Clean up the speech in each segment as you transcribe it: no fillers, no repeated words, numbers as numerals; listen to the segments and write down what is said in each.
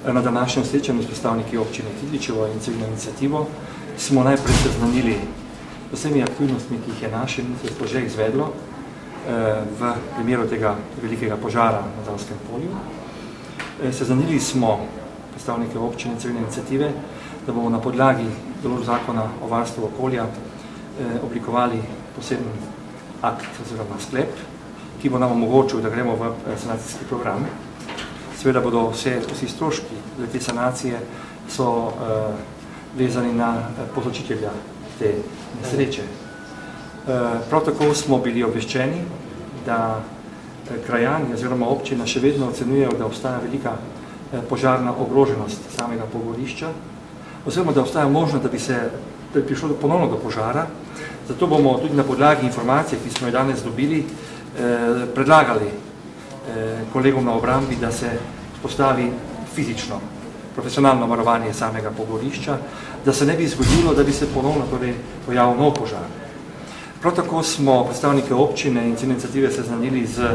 Na današnjem srečanju s predstavniki občine Kidričevo in civilno inicijativo smo najprej seznanili z vsemi aktivnostmi, ki jih je naše ministrstvo že izvedlo v primeru tega velikega požara na Dravskem polju. Seznanili smo predstavnike občine in civilne inicijative, da bomo na podlagi določb zakona o varstvu okolja oblikovali poseben akt oziroma sklep, ki bo nam omogočil, da gremo v sanacijski program. Seveda bodo vsi stroški te sanacije so vezani na povzročitelja te nesreče. Prav tako smo bili obveščeni, da krajani oziroma občina še vedno ocenjujejo, da obstaja velika požarna ogroženost samega pogorišča, oziroma da obstaja možnost, da bi prišlo ponovno do požara. Zato bomo tudi na podlagi informacije, ki smo jo danes dobili, predlagali kolegom na obrambi, da se postavi fizično, profesionalno varovanje samega pogorišča, da se ne bi zgodilo, da bi se ponovno pojavil nov požar. Prav tako smo predstavnike občine in civilne iniciative seznanili z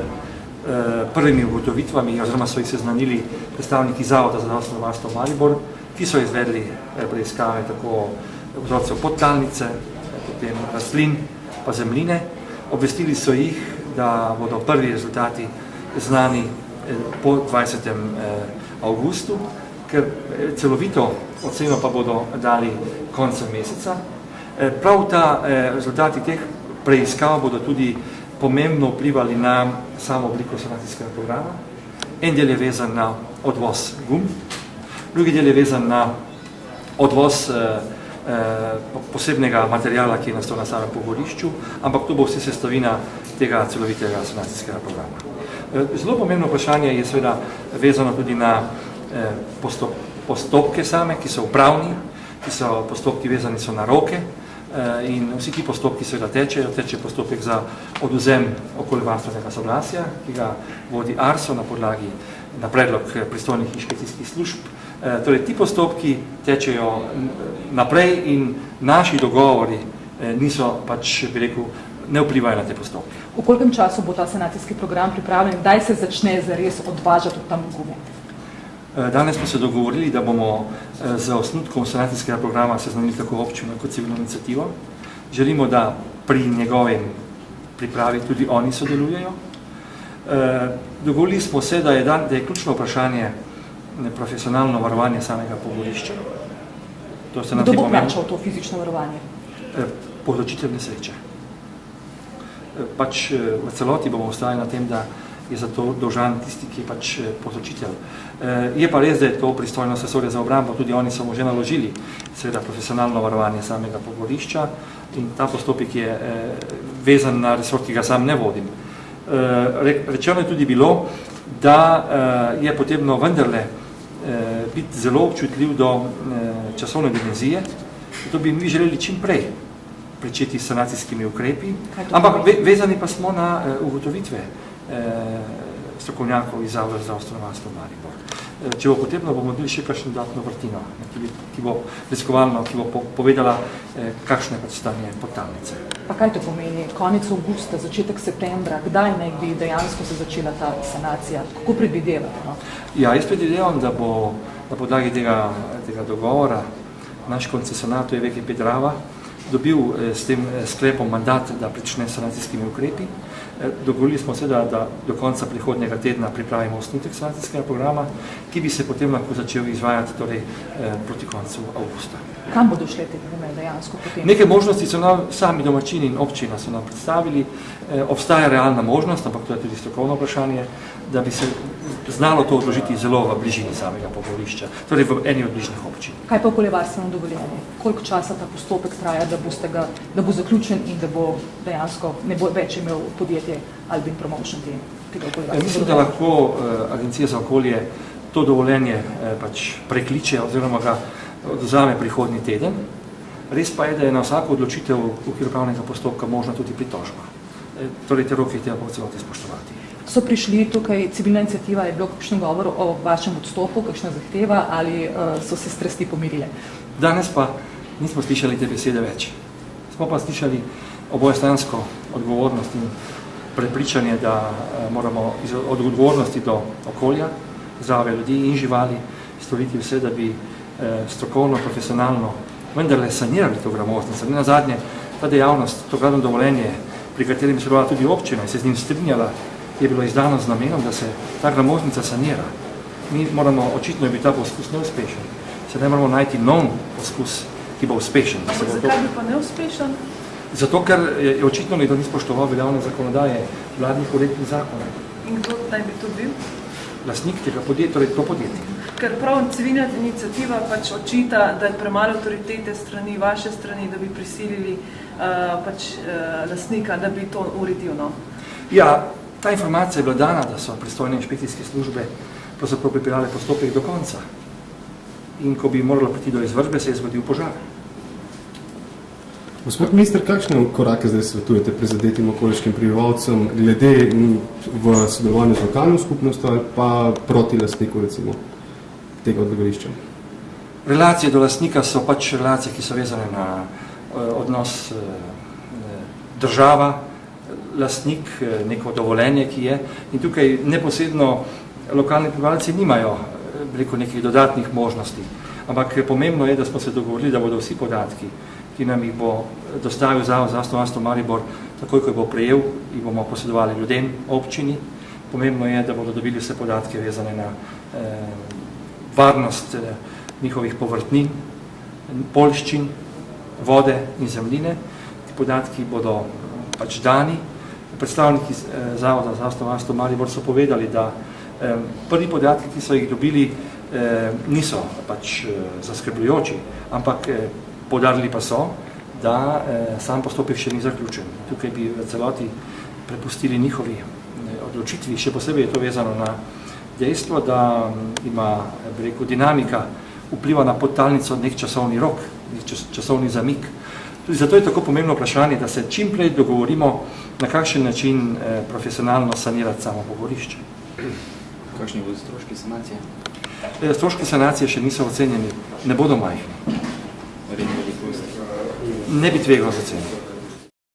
prvimi ugotovitvami, oziroma so jih seznanili predstavniki Zavoda za zdravstveno varstvo Maribor, ki so izvedli preiskave tako vzorcev podtalnice, potem rastlin pa zemljine. Obvestili so jih, da bodo prvi rezultati znani po 20. avgustu, ker celovito oceno pa bodo dali koncem meseca. Prav rezultati teh preiskav bodo tudi pomembno vplivali na samo obliko sanacijskega programa. En del je vezan na odvoz gum, drugi del je vezan na odvoz posebnega materijala, ki je nastal na samem pogorišču, ampak to bo vse sestavina tega celovitega sanacijskega programa. Zelo pomembno vprašanje je seveda vezano tudi na postopke same, ki so upravni, ki so postopki vezani so na roke in vsi ti postopki seveda teče postopek za odvzem okoljevarstvenega soglasja, ki ga vodi ARSO na predlog pristojnih inšpekcijskih služb. Torej, ti postopki tečejo naprej in naši dogovori niso ne vplivajo na te postopke. V kolikem času bo ta sanacijski program pripravljen? Kdaj se začne zares odvažati od tam gume? Danes smo se dogovorili, da bomo z osnutkom sanacijskega programa seznanili tako občino kot civilno inicijativo. Želimo, da pri njegovem pripravi tudi oni sodelujejo. Dogovorili smo se, da je ključno vprašanje profesionalno varovanje samega pogorišča. Kdo bo plačal to fizično varovanje? Povzročitelj nesreče. V celoti bomo ostali na tem, da je za to dolžan tisti, ki je povzročitelj. Je pa res, da je to pristojnost resorja za obrambo, tudi oni so mu že naložili seveda profesionalno varovanje samega pogorišča in ta postopek je vezan na resor, ki ga sam ne vodim. Rečeno je tudi bilo, da je potrebno vendarle biti zelo občutljiv do časovne dimenzije, zato bi mi želeli čim prej pričeti s sanacijskimi ukrepi, ampak vezani pa smo na ugotovitve strokovnjakov iz Zavoda za zdravstveno varstvo Maribor. Če bo potrebno, bomo dobili še kakšno dodatno vrtino, ki bo raziskovalno, ki bo povedala, kakšno je stanje podtalnice. Pa kaj to pomeni? Konec avgusta, začetek septembra, kdaj naj bi dejansko se začela ta sanacija? Kako predvidevate? No? Ja, jaz predvidevam, da bo na podlagi tega dogovora naš koncesionar, to je VKP Drava, dobil s tem sklepom mandat, da prične s sanacijskimi ukrepi. Dogovorili smo se, da do konca prihodnjega tedna pripravimo osnutek sanacijskega programa, ki bi se potem lahko začel izvajati proti koncu avgusta. Kam bodo šle te gume dejansko potem? Neke možnosti so nam sami domačini in občina so nam predstavili. Obstaja realna možnost, ampak to je tudi strokovno vprašanje, da bi se znalo to odložiti zelo v bližini samega pogorišča, torej v eni od bližnjih občin. Kaj pa okoljevarstveno dovoljenje? Koliko časa ta postopek traja, da bo zaključen in da bo dejansko ne bo več imel podjetje Albin Promotion tega okoljevarstvenega? Mislim, da lahko Agencija za okolje to dovoljenje prekliče oziroma ga odvzame prihodnji teden. Res pa je, da je na vsako odločitev v okviru pravnega postopka možna tudi pritožba. Torej, te roke je treba v celoti spoštovati. So prišli tukaj civilna iniciativa, je bilo kakšen govor o vašem odstopu, kakšna zahteva ali so se strasti pomirile? Danes pa nismo slišali te besede več. Smo pa slišali obojestransko odgovornost in prepričanje, da moramo od odgovornosti do okolja, zdravja ljudi in živali storiti vse, da bi strokovno, profesionalno vendarle sanirali to gramoznico. Ne nazadnje, ta dejavnost, to gradno dovoljenje, pri katerem se rola tudi občina in se z njim strinjala, je bilo izdano z namenom, da se ta gramoznica sanira. Mi moramo, očitno je bil ta poskus neuspešen. Sedaj moramo najti nov poskus, ki bo uspešen. Zakaj bi pa neuspešen? Zato, ker je očitno nekdo ni spoštoval veljavne zakonodaje, vladnih uredb in zakona. In kdo naj bi to bil? Lastnik tega podjetja, torej to podjetje. Ker prav civilna iniciativa pač očita, da je premalo avtoritete strani, vaše strani, da bi prisilili lastnika, da bi to uredil. No? Ja, ta informacija je bila dana, da so pristojne inšpekcijske službe pravzaprav pripeljale postopek do konca. In ko bi moralo priti do izvršbe, se je zgodil požar. Gospod minister, kakšne korake zdaj svetujete prizadetim okoliškim prebivalcem glede v sodelovanju z lokalno skupnostjo ali pa proti lastniku, recimo, tega odlagališča? Relacije do lastnika so pač relacije, ki so vezane na odnos država, lastnik, neko dovoljenje, ki je. In tukaj neposredno lokalni prebivalci nimajo nekih dodatnih možnosti. Ampak pomembno je, da smo se dogovorili, da bodo vsi podatki, ki nam jih bo dostavil Zavod za varstvo Maribor, takoj, ko bo prejel, jih bomo posredovali ljudem, občini. Pomembno je, da bodo dobili vse podatke vezane na varnost njihovih povrtnin, poljščin, vode in zemljine. Ti podatki bodo pač dani. Predstavniki Zavoda za varstvo Maribor so povedali, da prvi podatki, ki so jih dobili, niso pač zaskrbljujoči, ampak poudarili pa so, da sam postopek še ni zaključen. Tukaj bi v celoti prepustili njihovi odločitvi, še posebej je to vezano na dejstvo, da ima, bi rekel, dinamika vpliva na podtalnico nek časovni rok, nek časovni zamik. Tudi zato je tako pomembno vprašanje, da se čim prej dogovorimo, na kakšen način profesionalno sanirati samo pogorišče. Kakšni bodo stroški sanacije? Stroški sanacije še niso ocenjeni, ne bodo majhni. Verjetno velikosti. Ne bi tvegal za ceno.